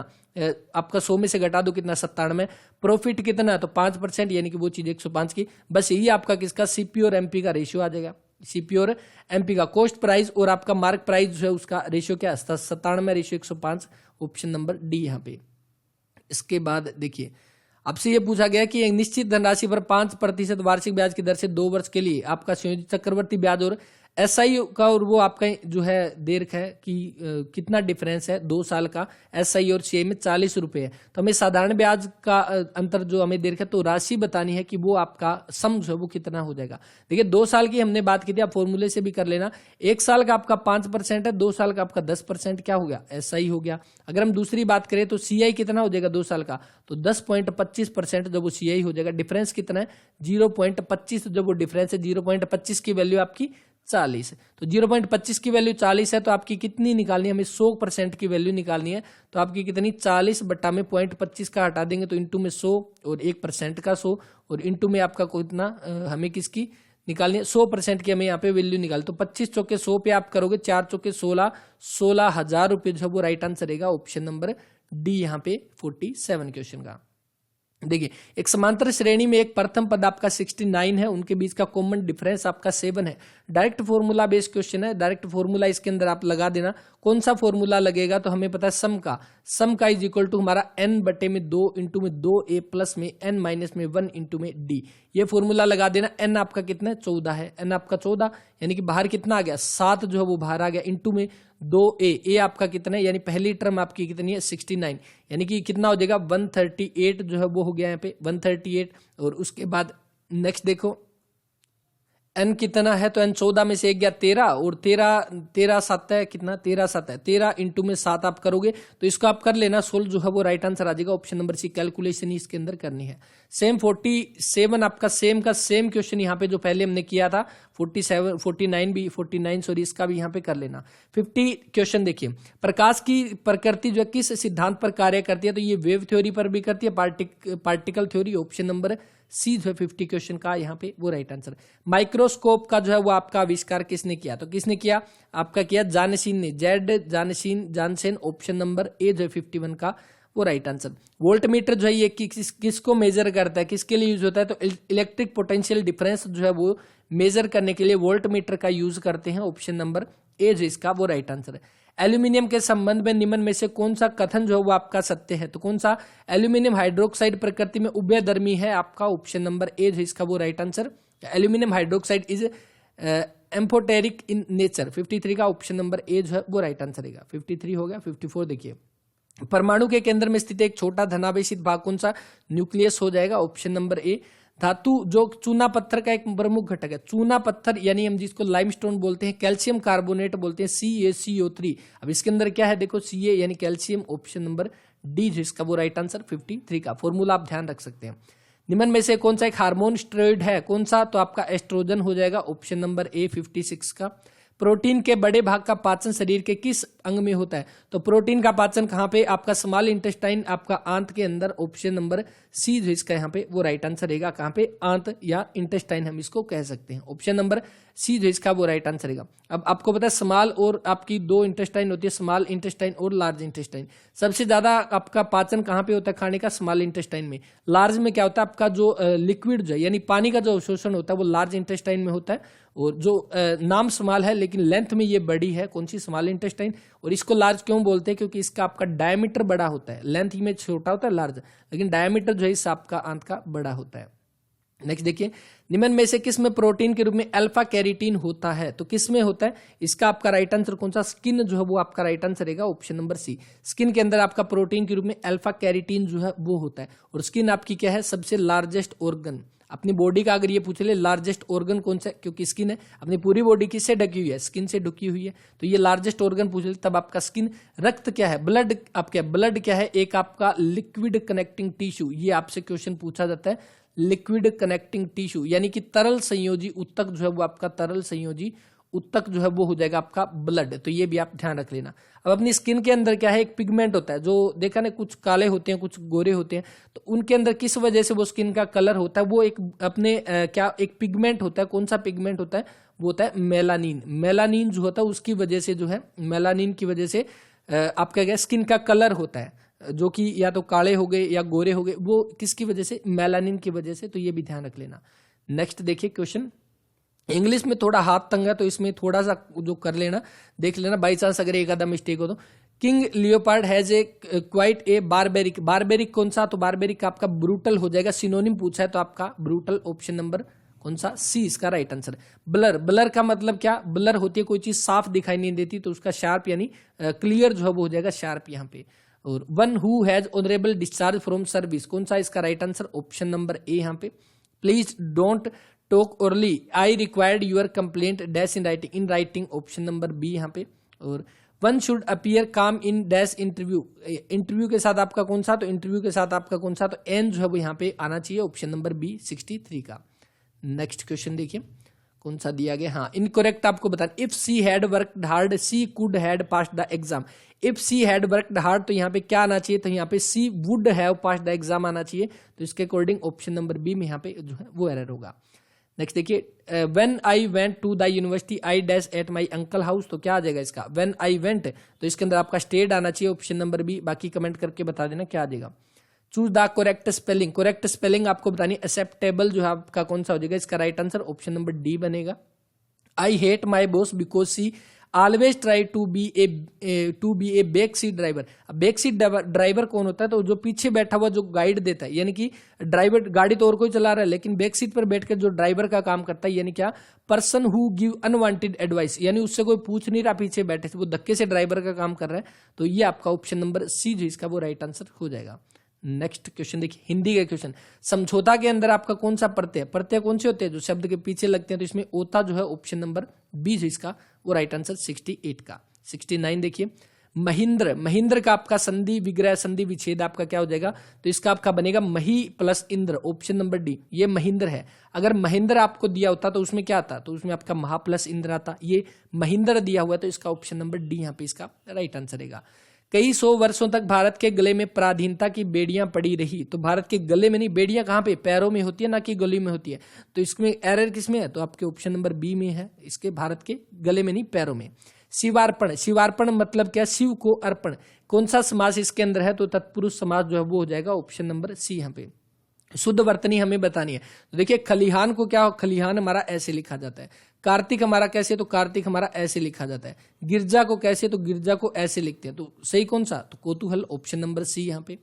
आपका 100 में से घटा दो कितना 97, प्रॉफिट कितना तो 5%, यानी कि वो चीज 105 की। बस यही आपका किसका सीपी और एमपी का रेशियो आ जाएगा, सीपी और एमपी का कॉस्ट प्राइस और आपका मार्क प्राइस जो है उसका रेशियो क्या 97 रेशियो 105। ऑप्शन नंबर डी यहाँ पे। इसके बाद देखिए, आपसे ये पूछा गया कि एक निश्चित धनराशि पर 5% वार्षिक ब्याज की दर से 2 वर्ष के लिए आपका संयोजित चक्रवर्ती ब्याज और एसआई का, और वो आपका जो है दे रखा है कि कितना डिफरेंस है 2 साल का एसआई और सीआई में 40 रुपए है। तो हमें साधारण ब्याज का अंतर जो हमें दे रखा है, तो राशि बतानी है कि वो आपका सम जो है वो कितना हो जाएगा। देखिए 2 साल की हमने बात की थी, आप फॉर्मूले से भी कर लेना। 1 साल का आपका 5% है, 2 साल का आपका 10% क्या हो गया एसआई हो गया। अगर हम दूसरी बात करें तो सीआई कितना हो जाएगा 2 साल का, तो 10.25% जब वो सीआई हो जाएगा। डिफरेंस कितना है 0.25, जब वो डिफरेंस है 0.25 की वैल्यू आपकी 40, तो 0.25 की वैल्यू 40 है, तो आपकी कितनी निकालनी है हमें 100% की वैल्यू निकालनी है। तो आपकी कितनी 40 बट्टा में 0.25 का हटा देंगे तो इंटू में 100 और 1% का 100 और इंटू में आपका कितना हमें किसकी निकालनी है 100% की हमें यहाँ पे वैल्यू निकाल। तो 25 चौके 100 पे आप करोगे 4 चौके 16, 16,000 रुपये जो है वो राइट आंसर रहेगा। ऑप्शन नंबर डी यहाँ पे 47 क्वेश्चन का। देखिए, एक समांतर श्रेणी में एक प्रथम पद आपका 69 है, उनके बीच का कॉमन डिफरेंस आपका 7 है। डायरेक्ट फॉर्मूला बेस्ड क्वेश्चन है, डायरेक्ट फॉर्मूला इसके अंदर आप लगा देना। कौन सा फॉर्मूला लगेगा, तो हमें पता है सम का इज इक्वल टू हमारा n बटे में 2 इंटू में 2a प्लस में n माइनस में 1 इंटू में d। ये फॉर्मूला लगा देना। n आपका कितना है 14 है, n आपका 14 यानी कि बाहर कितना आ गया 7 जो है वो बाहर आ गया, इंटू में 2a आपका कितना है, यानी पहली टर्म आपकी कितनी है 69, यानी कि कितना हो जाएगा 138 जो है वो हो गया यहाँ पे 138। और उसके बाद नेक्स्ट देखो n कितना है तो n 14 में से 1 गया 13 और 13 7 है कितना 13 7 है 13 इंटू में 7 आप करोगे तो इसको आप कर लेना सोल्व जो है वो राइट आंसर आ जाएगा। ऑप्शन नंबर सी कैलकुलेशन ही इसके अंदर करनी है। सेम 47 आपका सेम का सेम क्वेश्चन यहाँ पे जो पहले हमने किया था 49 सॉरी इसका भी यहाँ पे कर लेना। 50 क्वेश्चन देखिए, प्रकाश की प्रकृति जो है किस सिद्धांत पर कार्य करती है, तो ये वेव थ्योरी पर भी करती है, particle theory. Option number C जो है 50 क्वेश्चन का यहाँ पे वो राइट आंसर। माइक्रोस्कोप का जो है वो आपका आविष्कार किसने किया, तो किसने किया, आपका किया जानशीन ने, जानसेन। ऑप्शन नंबर ए जो है 51 का वो राइट आंसर। वोल्ट मीटर जो है ये किसको मेजर करता है, किसके लिए यूज होता है, तो इलेक्ट्रिक पोटेंशियल डिफरेंस जो है वो मेजर करने के लिए वोल्ट मीटर का यूज करते हैं। ऑप्शन नंबर ए जो इसका वो राइट आंसर है। एल्यूमिनियम के संबंध में निम्न में से कौन सा कथन जो है वो आपका सत्य है, तो कौन सा, एल्यूमिनियम हाइड्रोक्साइड प्रकृति में उभयधर्मी है, आपका ऑप्शन नंबर ए जो इसका वो right answer. Aluminium hydroxide is amphoteric in nature. 53 का ऑप्शन नंबर ए जो है वो राइट आंसर रहेगा। 53 हो गया। 54 देखिए, परमाणु के केंद्र में स्थित एक छोटा धनावेशित भाग कौन सा, न्यूक्लियस हो जाएगा। ऑप्शन नंबर ए। धातु जो चूना पत्थर का एक प्रमुख घटक है, चूना पत्थर यानी हम जिसको लाइमस्टोन बोलते हैं, कैल्शियम कार्बोनेट बोलते हैं, CaCO3। अब इसके अंदर क्या है देखो, Ca यानी कैल्शियम। ऑप्शन नंबर डी जिसका वो राइट आंसर 53 का। फॉर्मूला आप ध्यान रख सकते हैं। निम्न में से कौन सा एक हार्मोन स्टेरॉइड है, कौन सा, तो आपका एस्ट्रोजन हो जाएगा। ऑप्शन नंबर ए 56 का। प्रोटीन के बड़े भाग का पाचन शरीर के किस अंग में होता है, तो प्रोटीन का पाचन कहां पे, आपका स्मॉल इंटेस्टाइन, आपका आंत के अंदर। ऑप्शन नंबर सी जो इसका यहाँ पे वो राइट आंसर रहेगा, कहां पे, आंत या इंटेस्टाइन हम इसको कह सकते हैं। ऑप्शन नंबर सी जो इसका वो राइट आंसर रहेगा। अब आपको पता है स्मॉल और आपकी दो इंटेस्टाइन होती है, स्मॉल इंटेस्टाइन और लार्ज इंटेस्टाइन। सबसे ज्यादा आपका पाचन कहां पे होता है खाने का, स्मॉल इंटेस्टाइन में। लार्ज में क्या होता है, आपका जो लिक्विड जो है यानी पानी का जो अवशोषण होता है वो लार्ज इंटेस्टाइन में होता है, और जो नाम स्मॉल है लेकिन लेंथ में ये बड़ी है, कौन सी, स्मॉल इंटेस्टाइन। और इसको लार्ज क्यों बोलते हैं, क्योंकि इसका आपका डायमीटर बड़ा होता है, लेंथ में छोटा होता है लार्ज, लेकिन डायमीटर जो है इस आपका आंत का बड़ा होता है। नेक्स्ट देखिए, निम्न में से किस में प्रोटीन के रूप में अल्फा कैरोटीन होता है, तो किस में होता है, इसका आपका राइट आंसर कौन सा, स्किन जो है वो आपका राइट आंसर रहेगा। Option number C. स्किन के अंदर आपका प्रोटीन के रूप में अल्फा कैरोटीन जो है वो होता है। और स्किन आपकी क्या है, सबसे लार्जेस्ट ऑर्गन अपनी बॉडी का, अगर ये पूछ ले लार्जेस्ट ऑर्गन कौन सा है, क्योंकि स्किन है अपनी पूरी बॉडी किससे ढकी हुई है, स्किन से ढकी हुई है, तो ये लार्जेस्ट ऑर्गन पूछ ले तब आपका स्किन। रक्त क्या है, ब्लड, आपका ब्लड क्या है, एक आपका लिक्विड कनेक्टिंग टिश्यू, ये आपसे क्वेश्चन पूछा जाता है, लिक्विड कनेक्टिंग टिश्यू यानी कि तरल संयोजी उत्तक जो है वो आपका तरल संयोजी उत्तक जो है वो हो जाएगा आपका ब्लड, तो ये भी आप ध्यान रख लेना। अब अपनी स्किन के अंदर क्या है, एक पिगमेंट होता है, जो देखा ना कुछ काले होते हैं कुछ गोरे होते हैं, तो उनके अंदर किस वजह से वो स्किन का कलर होता है, वो एक अपने क्या एक पिगमेंट होता है, कौन सा पिगमेंट होता है, वो होता है मेलानिन। मेलानिन जो होता है उसकी वजह से जो है, मेलानिन की वजह से आपका क्या स्किन का कलर होता है, जो कि या तो काले हो गए या गोरे हो गए, वो किसकी वजह से, मेलानिन की वजह से, तो ये भी ध्यान रख लेना। नेक्स्ट देखिए क्वेश्चन, इंग्लिश में थोड़ा हाथ तंग है तो इसमें थोड़ा सा जो कर लेना, देख लेना, बाई चांस अगर एक आधा मिस्टेक हो तो। King leopard has a quite a barbaric. Barbaric कौन सा, तो बारबेरिक आपका ब्रूटल हो जाएगा, सिनोनिम पूछा है तो आपका ब्रूटल। ऑप्शन नंबर कौन सा, सी इसका राइट आंसर। ब्लर, ब्लर का मतलब क्या, ब्लर होती है कोई चीज साफ दिखाई नहीं देती, तो उसका शार्प यानी क्लियर जो है वो हो जाएगा शार्प यहाँ पे। और one who has honourable discharge from service, कौन सा इसका right answer, option number A यहाँ पे। Please don't talk orally, I required your complaint dash in writing, option number B यहाँ पे। और वन शुड अपीयर काम इन डैश इंटरव्यू, इंटरव्यू के साथ आपका कौन सा, तो इंटरव्यू के साथ आपका कौन सा, तो एन जो है वो यहाँ पे आना चाहिए, ऑप्शन नंबर बी 63 का। नेक्स्ट क्वेश्चन देखिए कौन सा दिया गया, हाँ इनकरेक्ट आपको बताना। If she had worked hard she could had passed the exam. If she had worked hard तो यहाँ पे क्या आना चाहिए, तो यहाँ पे she would have passed the exam आना चाहिए, तो इसके अकॉर्डिंग ऑप्शन नंबर बी में यहाँ पे जो है वो एरर होगा। नेक्स्ट देखिए, when I went to the university I dash at my uncle house, तो क्या आ जाएगा इसका, व्हेन आई वेंट, तो इसके अंदर आपका स्टेड आना चाहिए, ऑप्शन नंबर बी। बाकी कमेंट करके बता देना क्या आ जाएगा। Choose the correct spelling, correct spelling आपको बतानी, एक्सेप्टेबल जो है आपका कौन सा हो जाएगा, इसका right answer option number D बनेगा। I hate my boss because she always try to be a back seat driver. अब बैक सीट ड्राइवर कौन होता है, तो जो पीछे बैठा हुआ जो गाइड देता है, यानी कि ड्राइवर गाड़ी तो और कोई चला रहा है लेकिन बैक सीट पर बैठकर जो ड्राइवर का काम करता है, यानी क्या, person who give unwanted advice, यानी उससे कोई पूछ नहीं रहा पीछे बैठे से, वो धक्के से ड्राइवर का काम कर रहा है, तो ये आपका ऑप्शन नंबर सी जो इसका वो राइट आंसर हो जाएगा। नेक्स्ट क्वेश्चन देखिए, हिंदी का क्वेश्चन। समझौता के अंदर आपका कौन सा प्रत्यय, प्रत्यय कौन से होते हैं जो शब्द के पीछे लगते हैं, तो इसमें ओता जो है ऑप्शन नंबर बी जो इसका वो राइट आंसर 68 का। 69 देखिए, महेंद्र, महेंद्र का आपका संधि विग्रह संधि विच्छेद आपका क्या हो जाएगा, तो इसका आपका बनेगा मही plus Indra, option number D. ये महेंद्र है, अगर महेंद्र आपको दिया होता तो उसमें क्या आता, तो उसमें आपका महा प्लस इंद्र आता, ये महेंद्र दिया हुआ है तो इसका ऑप्शन नंबर डी यहाँ पे इसका राइट आंसर रहेगा। कई 100 वर्षों तक भारत के गले में पराधीनता की बेड़ियां पड़ी रही, तो भारत के गले में नहीं, बेड़ियां कहां पे, पैरों में होती है ना कि गले में होती है, तो इसमें एरर किसमें है, तो आपके ऑप्शन नंबर बी में है, इसके भारत के गले में नहीं पैरों में। शिवार्पण, शिवार्पण मतलब क्या, शिव को अर्पण, कौन सा समास इसके अंदर है, तो तत्पुरुष समास जो है वो हो जाएगा ऑप्शन नंबर सी यहाँ पे। शुद्ध वर्तनी हमें बतानी है, तो देखिए खलिहान को क्या, खलिहान हमारा ऐसे लिखा जाता है, कार्तिक हमारा कैसे, तो कार्तिक हमारा ऐसे लिखा जाता है, गिरजा को कैसे, तो गिरजा को ऐसे लिखते हैं, तो सही कौन सा, तो कौतूहल, ऑप्शन नंबर सी यहाँ पे।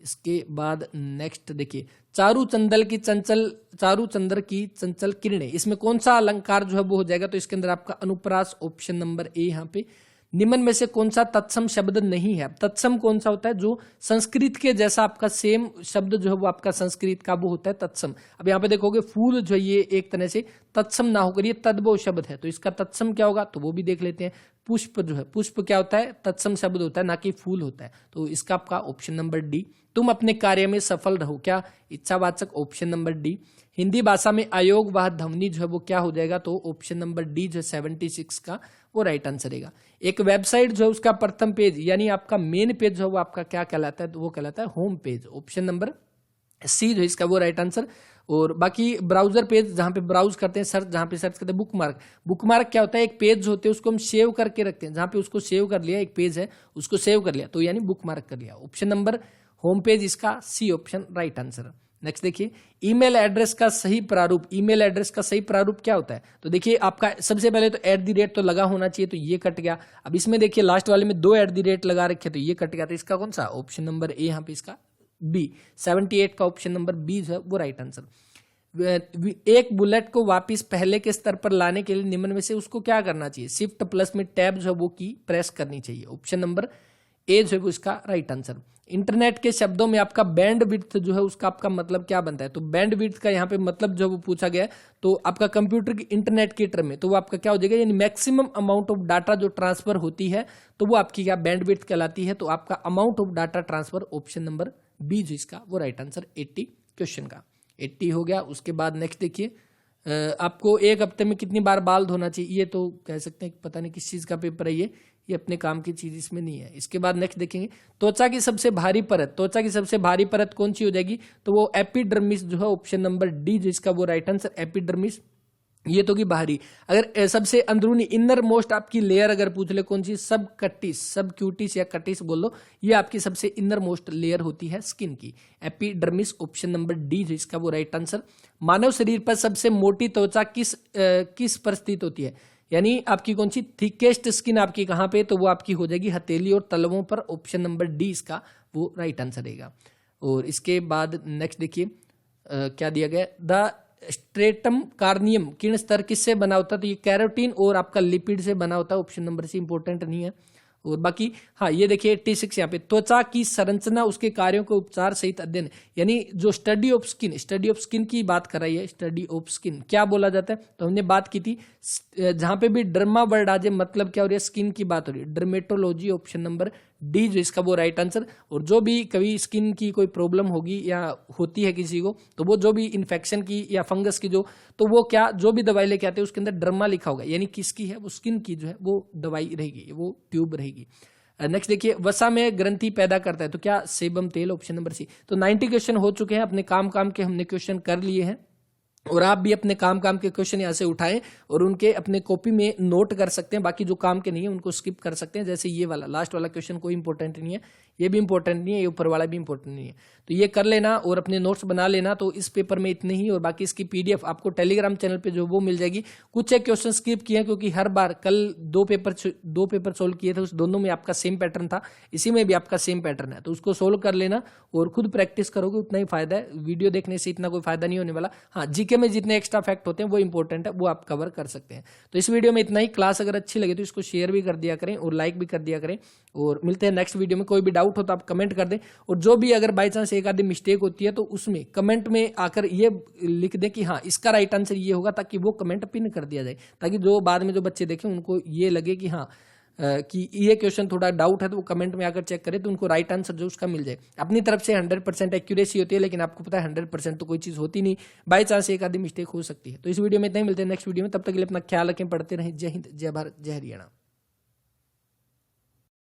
इसके बाद नेक्स्ट देखिए, चारू चंदल की चंचल, चारू चंद्र की चंचल किरणें, इसमें कौन सा अलंकार जो है वो हो जाएगा, तो इसके अंदर आपका अनुप्रास, ऑप्शन नंबर ए यहाँ पे। निम्न में से कौन सा तत्सम शब्द नहीं है, तत्सम कौन सा होता है, जो संस्कृत के जैसा आपका सेम शब्द जो है वो आपका संस्कृत का वो होता है तत्सम। अब यहाँ पे देखोगे फूल जो है ये एक तरह से तत्सम ना होकर ये तद्भव शब्द है, तो इसका तत्सम क्या होगा, तो वो भी देख लेते हैं। पुष्प जो है, पुष्प क्या होता है, तत्सम शब्द होता है, ना कि फूल होता है, तो इसका आपका ऑप्शन नंबर डी। तुम अपने कार्य में सफल रहो, क्या इच्छावाचक, ऑप्शन नंबर डी। हिंदी भाषा में आयोग वह ध्वनि जो है वो क्या हो जाएगा, तो ऑप्शन नंबर डी जो 76 का वो राइट आंसर रहेगा। एक वेबसाइट जो है उसका प्रथम पेज यानी आपका मेन पेज जो है वो आपका क्या कहलाता है, तो वो कहलाता है home page, option number C जो इसका वो राइट आंसर। और बाकी ब्राउजर पेज जहां पे ब्राउज करते हैं, सर्च जहां पे सर्च करते हैं, बुकमार्क, बुकमार्क क्या होता है, एक पेज होते हैं उसको हम सेव करके रखते हैं, जहां पे उसको सेव कर लिया, एक पेज है उसको सेव कर लिया, तो यानी बुकमार्क कर लिया, ऑप्शन नंबर होम पेज इसका C option right answer. Next देखिए, ईमेल एड्रेस का सही प्रारूप, ईमेल एड्रेस का सही प्रारूप क्या होता है, तो देखिए आपका सबसे पहले तो @ तो लगा होना चाहिए, तो ये कट गया। अब इसमें देखिए लास्ट वाले में 2 @ लगा रखे, तो ये कट गया, तो इसका कौन सा, ऑप्शन नंबर ए यहाँ पे इसका बी, 78 का ऑप्शन नंबर बी जो है वो राइट आंसर। एक बुलेट को वापस पहले के स्तर पर लाने के लिए निम्न में से उसको क्या करना चाहिए, शिफ्ट प्लस में टैब जो है वो की प्रेस करनी चाहिए, ऑप्शन नंबर ए जो है वो इसका राइट आंसर। इंटरनेट के शब्दों में आपका बैंड विड्थ जो है उसका आपका मतलब क्या बनता है, तो बैंड विड्थ का यहाँ पे मतलब जो वो पूछा गया है, तो आपका कंप्यूटर की इंटरनेट के टर्म में तो वो आपका क्या हो जाएगा, यानी मैक्सिमम अमाउंट ऑफ डाटा जो ट्रांसफर होती है तो वो आपकी क्या बैंड विड्थ कहलाती है, तो आपका amount of data transfer option number B जो इसका वो राइट आंसर 80 क्वेश्चन का 80 हो गया। उसके बाद नेक्स्ट देखिए, आपको एक हफ्ते में कितनी बार बाल धोना चाहिए, ये तो कह सकते हैं पता नहीं किस चीज का पेपर है ये अपने काम की चीज इसमें नहीं है। इसके बाद नेक्स्ट देखेंगे, त्वचा की सबसे भारी परत, त्वचा की सबसे भारी परत कौन सी हो जाएगी, तो वो एपिडर्मिस जो है ऑप्शन नंबर डी जो इसका वो राइट आंसर एपिडर्मिस, ये तो की बाहरी। अगर सबसे अंदरूनी इनर मोस्ट आपकी लेयर अगर पूछ ले कौन सी, सब कटिस, सब क्यूटिस या कटिस बोल लो, ये आपकी सबसे इनर मोस्ट लेयर होती है स्किन की, एपिडर्मिस ऑप्शन नंबर डी जो इसका वो राइट आंसर। मानव शरीर पर सबसे मोटी त्वचा किस पर स्थित होती है, यानी आपकी कौन सी थिकेस्ट स्किन आपकी कहां पे, तो वो आपकी हो जाएगी हथेली और तलवों पर, ऑप्शन नंबर डी इसका वो राइट आंसर रहेगा। और इसके बाद नेक्स्ट देखिए क्या दिया गया, द स्ट्रेटम कार्नियम किरण स्तर किससे बना होता है, तो ये कैरोटीन और आपका लिपिड से बना होता है, ऑप्शन नंबर सी इंपॉर्टेंट नहीं है। और बाकी हाँ ये देखिए 86 यहाँ पे, त्वचा की संरचना उसके कार्यों के उपचार सहित अध्ययन, यानी जो स्टडी ऑफ स्किन की बात कर रही है, स्टडी ऑफ स्किन क्या बोला जाता है, तो हमने बात की थी जहां पे भी डर्मा वर्ड आ जाए मतलब क्या हो रही है, स्किन की बात हो रही है, डर्मेटोलॉजी ऑप्शन नंबर डी जो इसका वो राइट आंसर। और जो भी कभी स्किन की कोई प्रॉब्लम होगी या होती है किसी को, तो वो जो भी इन्फेक्शन की या फंगस की तो वो क्या जो भी दवाई लेके आते हैं उसके अंदर डर्मा लिखा होगा, यानी किसकी है वो स्किन की जो है वो दवाई रहेगी, वो ट्यूब रहेगी। नेक्स्ट देखिए, वसा में ग्रंथि पैदा करता है, तो क्या सेबम तेल, ऑप्शन नंबर सी। तो 90 क्वेश्चन हो चुके हैं, अपने काम के हमने क्वेश्चन कर लिए हैं, और आप भी अपने काम के क्वेश्चन यहाँ से उठाएं और उनके अपने कॉपी में नोट कर सकते हैं। बाकी जो काम के नहीं है उनको स्किप कर सकते हैं, जैसे ये वाला लास्ट वाला क्वेश्चन कोई इंपॉर्टेंट नहीं है, ये भी इंपॉर्टेंट नहीं है, ये ऊपर वाला भी इंपॉर्टेंट नहीं है, तो ये कर लेना और अपने नोट्स बना लेना। तो इस पेपर में इतने ही, और बाकी इसकी PDF आपको टेलीग्राम चैनल पे जो वो मिल जाएगी। कुछ एक क्वेश्चन स्किप किए क्योंकि हर बार कल दो पेपर सोल्व किए थे, उस दोनों में आपका सेम पैटर्न था, इसी में भी आपका सेम पैटर्न है, तो उसको सोल्व कर लेना और खुद प्रैक्टिस करोगे उतना ही फायदा है, वीडियो देखने से इतना कोई फायदा नहीं होने वाला। हाँ जीके में जितने एक्स्ट्रा फैक्ट होते हैं वो इंपॉर्टेंट है, वो आप कवर कर सकते हैं। तो इस वीडियो में इतना ही। क्लास अगर अच्छी लगे तो इसको शेयर भी कर दिया करें और लाइक भी कर दिया करें, और मिलते हैं नेक्स्ट वीडियो में। कोई भी डाउट डाउट हो तो आप कमेंट कर दें। और जो भी अगर बाई चांस एक आधी मिस्टेक होती है तो उसमें कमेंट में आकर ये लिख दें कि हाँ इसका राइट आंसर ये होगा, ताकि वो कमेंट पिन कर दिया जाए, ताकि जो बाद में जो बच्चे देखें उनको ये लगे कि हाँ कि ये क्वेश्चन थोड़ा डाउट है, तो वो कमेंट में आकर चेक करें तो उनको राइट आंसर जो उसका मिल जाए। अपनी तरफ से 100% एक्यूरेसी होती है, लेकिन आपको पता है 100% तो कोई चीज़ होती नहीं, बाई चांस एक आधी मिस्टेक हो सकती है। तो इस वीडियो में इतना ही, मिलते हैं नेक्स्ट वीडियो में, तब तक के लिए अपना ख्याल रखें, पढ़ते रहें। जय हिंद, जय भारत, जय हरियाणा।